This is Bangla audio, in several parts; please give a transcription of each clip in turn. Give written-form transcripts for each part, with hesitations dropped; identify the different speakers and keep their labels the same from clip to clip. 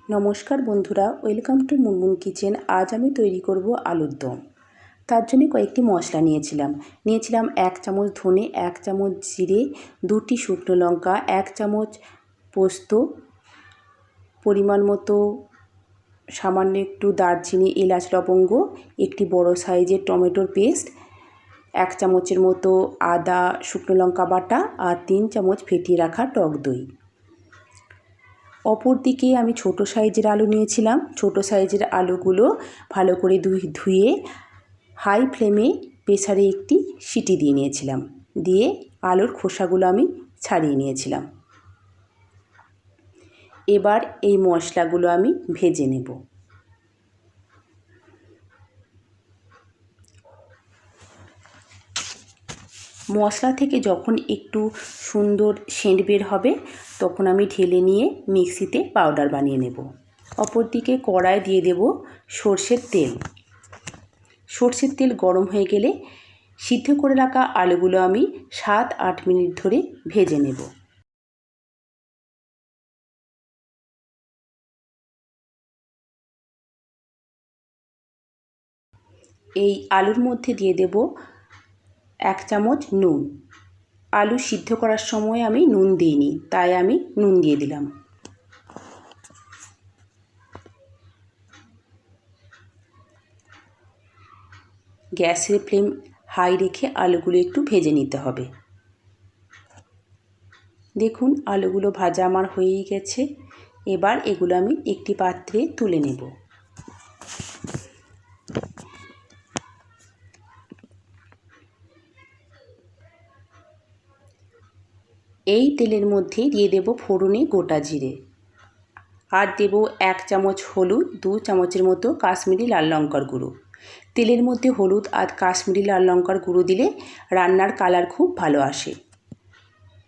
Speaker 1: নমস্কার বন্ধুরা, ওয়েলকাম টু মুনমুন কিচেন। আজ আমি তৈরি করব আলুর দম। তার জন্য কয়েকটি মশলা নিয়েছিলাম 1 চামচ ধনে, 1 চামচ জিরে, 2টি শুকনো লঙ্কা, 1 চামচ পোস্ত, পরিমাণ মতো সামান্য একটু দারচিনি, এলাচ, লবঙ্গ, একটি বড় সাইজের টমেটোর পেস্ট, 1 চামচের মতো আদা শুকনো লঙ্কা বাটা আর 3 চামচ ফেটিয়ে রাখা টক দই। অপর দিকে আমি ছোট সাইজের আলু নিয়েছিলাম। ছোট সাইজের আলুগুলো ভালো করে ধুয়ে হাই ফ্লেমে প্রেসারে একটি সিটি দিয়ে নিয়েছিলাম। দিয়ে আলুর খোসাগুলো আমি ছাড়িয়ে নিয়েছিলাম। এবার এই মশলাগুলো আমি ভেজে নেব। মশলা থেকে যখন একটু সুন্দর সেন্ট বের হবে তখন আমি ঢেলে নিয়ে মিক্সিতে পাউডার বানিয়ে নেব। অপরদিকে কড়ায় দিয়ে দেব সর্ষের তেল। সর্ষের তেল গরম হয়ে গেলে সিদ্ধ করে রাখা আলুগুলো আমি 7-8 মিনিট ধরে ভেজে নেব। এই আলুর মধ্যে দিয়ে দেব 1 চামচ নুন। আলু সিদ্ধ করার সময় আমি নুন দিইনি, তাই আমি নুন দিয়ে দিলাম। গ্যাসের ফ্লেম হাই রেখে আলুগুলো একটু ভেজে নিতে হবে। দেখুন আলুগুলো ভাজা আমার হয়েই গেছে। এবার এগুলো আমি একটি পাত্রে তুলে নেব। এই তেলের মধ্যে দিয়ে দেব ফোড়নে গোটা জিরে, আর দেব 1 চামচ হলুদ, 2 চামচের মতো কাশ্মীরি লাল লঙ্কার গুঁড়ো। তেলের মধ্যে হলুদ আর কাশ্মীরি লাল লঙ্কার গুঁড়ো দিলে রান্নার কালার খুব ভালো আসে।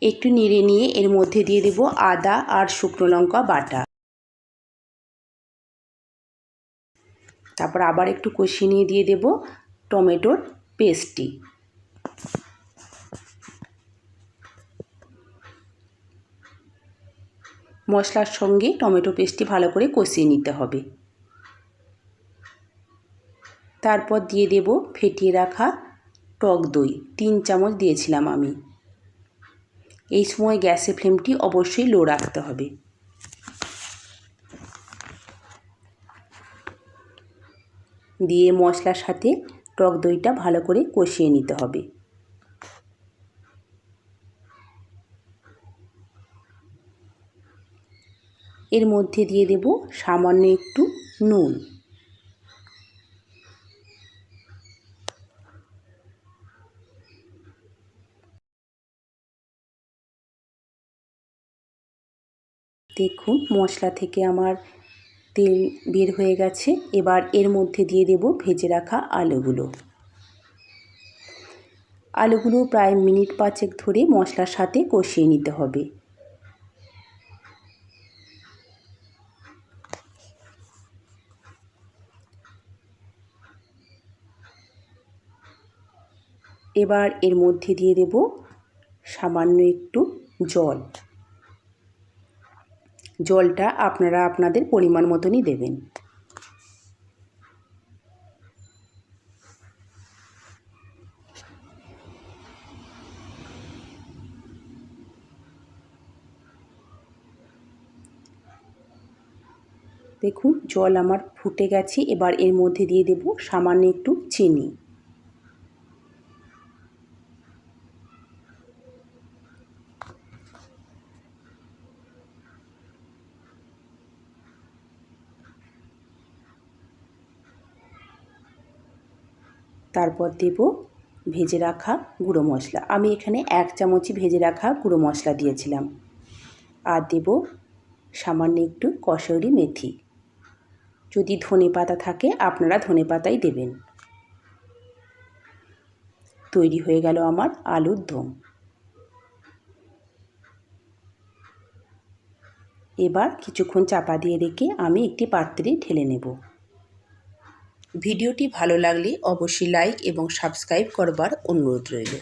Speaker 1: একটু নেড়ে নিয়ে এর মধ্যে দিয়ে দেব আদা আর শুকনো লঙ্কা বাটা। তারপর আবার একটু কষিয়ে নিয়ে দিয়ে দেব টমেটোর পেস্টটি। মশলার সঙ্গে টমেটো পেস্টটি ভালো করে কষিয়ে নিতে হবে। তারপর দিয়ে দেব ফেটিয়ে রাখা টক দই। 3 চামচ দিয়েছিলাম আমি। এই সময় গ্যাসের ফ্লেমটি অবশ্যই লো রাখতে হবে। দিয়ে মশলার সাথে টক দইটা ভালো করে কষিয়ে নিতে হবে। এর মধ্যে দিয়ে দেব সামান্য একটু নুন। দেখুন মশলা থেকে আমার তেল বের হয়ে গেছে। এবার এর মধ্যে দিয়ে দেব ভেজে রাখা আলুগুলো। আলুগুলো প্রায় মিনিট 5 ধরে মশলার সাথে কষিয়ে নিতে হবে। এবার এর মধ্যে দিয়ে দেব সামান্য একটু জল। জলটা আপনারা আপনাদের পরিমাণ মতনই দেবেন। দেখুন জল আমার ফুটে গেছে। এবার এর মধ্যে দিয়ে দেব সামান্য একটু চিনি। তারপর দেব ভেজে রাখা গুঁড়ো মশলা। আমি এখানে 1 চামচই ভেজে রাখা গুঁড়ো মশলা দিয়েছিলাম। আর দেব সামান্য একটু কসুরি মেথি। যদি ধনেপাতা থাকে আপনারা ধনেপাতাই দেবেন। তৈরি হয়ে গেল আমার আলুর দম। এবার কিছুক্ষণ চাপা দিয়ে রেখে আমি একটি পাত্রে ঢেলে নেব। ভিডিওটি ভালো লাগলে অবশ্যই লাইক এবং সাবস্ক্রাইব করবার অনুরোধ রইল।